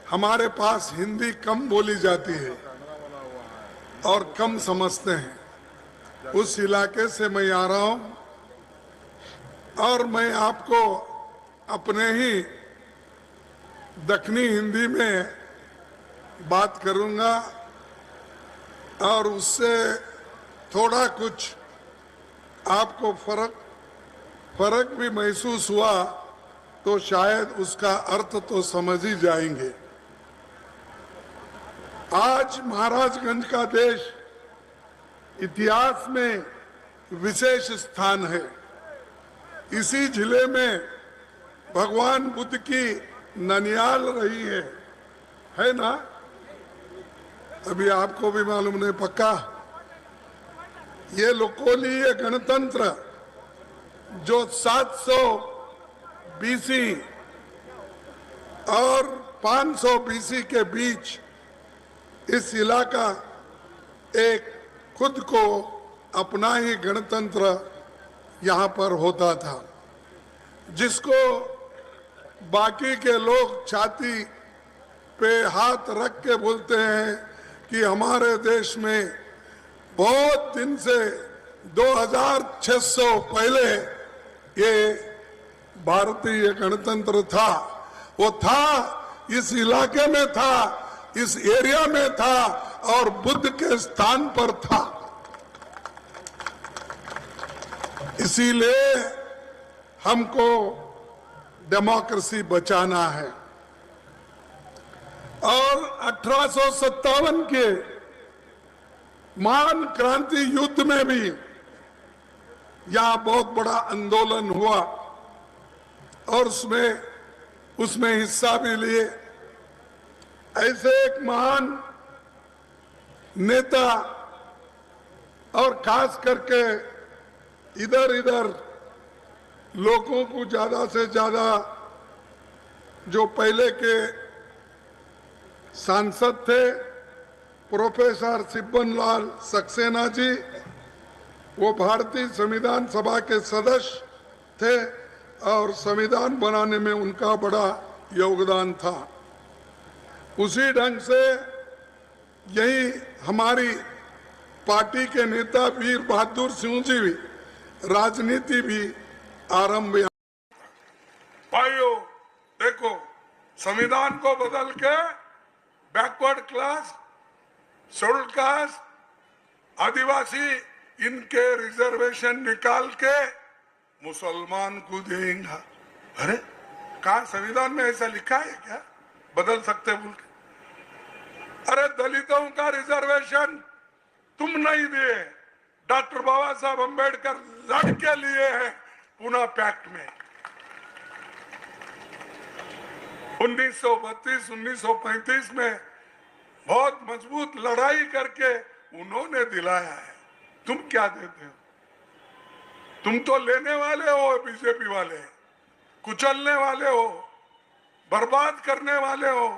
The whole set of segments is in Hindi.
हमारे पास हिंदी कम बोली जाती है और कम समझते हैं। उस इलाके से मैं आ रहा हूं और मैं आपको अपने ही दक्षिणी हिंदी में बात करूंगा और उससे थोड़ा कुछ आपको फर्क भी महसूस हुआ तो शायद उसका अर्थ तो समझ ही जाएंगे। आज महाराजगंज का देश इतिहास में विशेष स्थान है। इसी जिले में भगवान बुद्ध की ननियाल रही है ना? अभी आपको भी मालूम नहीं पक्का। ये लोकोलीय गणतंत्र जो 700 बीसी और 500 बीसी के बीच इस इलाका एक खुद को अपना ही गणतंत्र यहाँ पर होता था, जिसको बाकी के लोग छाती पे हाथ रख के बोलते हैं कि हमारे देश में बहुत दिन से 2600 पहले ये भारतीय गणतंत्र था। वो था, इस इलाके में था, इस एरिया में था और बुद्ध के स्थान पर था। इसीलिए हमको डेमोक्रेसी बचाना है। और 1857 के महान क्रांति युद्ध में भी यहां बहुत बड़ा आंदोलन हुआ और उसमें हिस्सा भी लिए। ऐसे एक महान नेता और खास करके इधर लोगों को ज्यादा से ज्यादा जो पहले के सांसद थे प्रोफेसर सिब्बनलाल सक्सेना जी, वो भारतीय संविधान सभा के सदस्य थे और संविधान बनाने में उनका बड़ा योगदान था। उसी ढंग से यही हमारी पार्टी के नेता वीर बहादुर सिंह जी भी राजनीति भी आरंभ। भाइयों देखो, संविधान को बदल के बैकवर्ड क्लास, शेड्यूल्ड कास्ट, आदिवासी इनके रिजर्वेशन निकाल के मुसलमान को देंगे। अरे कहा संविधान में ऐसा लिखा है क्या? बदल सकते बोल के? अरे दलितों का रिजर्वेशन तुम नहीं दिए, डॉक्टर बाबा साहब अम्बेडकर लड़ के लिए हैं पुणे पैक्ट में। 1932, 1935 में बहुत मजबूत लड़ाई करके उन्होंने दिलाया है। तुम क्या देते हो? तुम तो लेने वाले हो, बीजेपी वाले कुचलने वाले हो, बर्बाद करने वाले हो।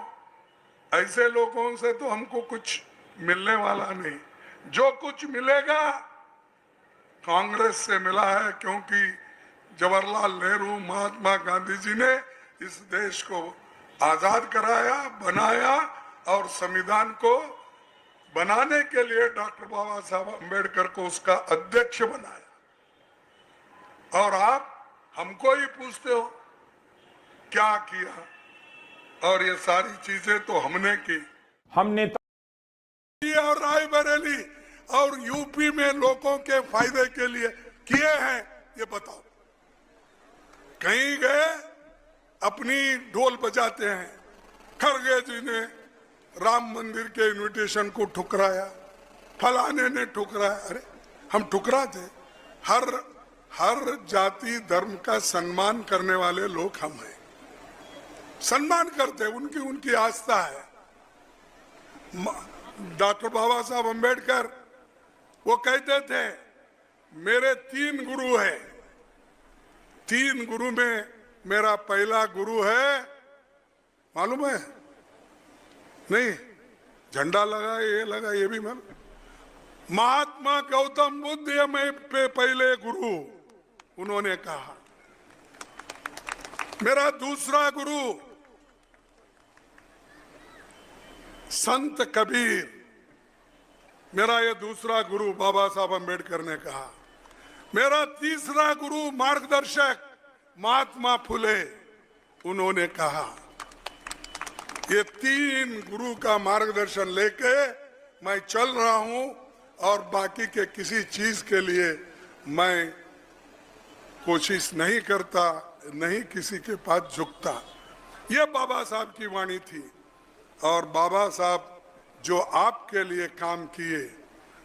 ऐसे लोगों से तो हमको कुछ मिलने वाला नहीं। जो कुछ मिलेगा कांग्रेस से मिला है, क्योंकि जवाहरलाल नेहरू, महात्मा गांधी जी ने इस देश को आजाद कराया, बनाया और संविधान को बनाने के लिए डॉक्टर बाबा साहब अम्बेडकर को उसका अध्यक्ष बनाया। और आप हमको ही पूछते हो क्या किया? और ये सारी चीजें तो हमने की। हमने और रायबरेली और यूपी में लोगों के फायदे के लिए किए हैं, ये बताओ। कहीं गए अपनी ढोल बजाते हैं। खड़गे जी ने राम मंदिर के इनविटेशन को ठुकराया, फलाने ने ठुकराया। अरे हम ठुकराते? हर जाति धर्म का सम्मान करने वाले लोग हम हैं, सम्मान करते, उनकी आस्था है। डॉक्टर बाबा साहब अम्बेडकर वो कहते थे मेरे 3 गुरु हैं। 3 गुरु में मेरा पहला गुरु है, मालूम है? नहीं, झंडा लगा, ये लगा, ये भी मालूम। महात्मा गौतम बुद्ध ये मैं पहले गुरु, उन्होंने कहा। मेरा दूसरा गुरु संत कबीर, मेरा ये दूसरा गुरु बाबा साहब अम्बेडकर ने कहा। मेरा तीसरा गुरु मार्गदर्शक महात्मा फुले, उन्होंने कहा। ये तीन गुरु का मार्गदर्शन लेके मैं चल रहा हूं और बाकी के किसी चीज के लिए मैं कोशिश नहीं करता, नहीं किसी के पास झुकता। ये बाबा साहब की वाणी थी। और बाबा साहब जो आपके लिए काम किए,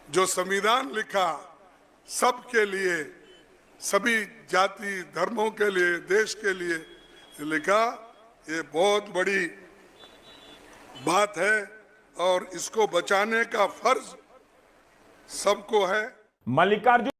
जो संविधान लिखा सबके लिए, सभी जाति धर्मों के लिए, देश के लिए लिखा, ये बहुत बड़ी बात है और इसको बचाने का फर्ज सबको है। मल्लिकार्जुन